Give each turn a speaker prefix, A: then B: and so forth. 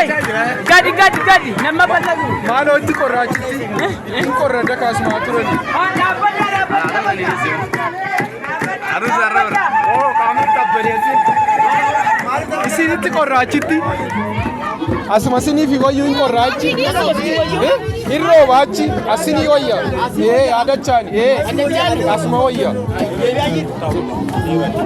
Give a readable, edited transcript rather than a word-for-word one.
A: Gadi. Nama balagu.
B: Maaloo itti qorraachitti. Inni qorradda kaasumaa turani. Isinitti qorraachitti. Asuma isiniif wayyuu hin qorraachi. Hin roobaachi. Asinii wayya. Yaadachaan. Asuma wayya.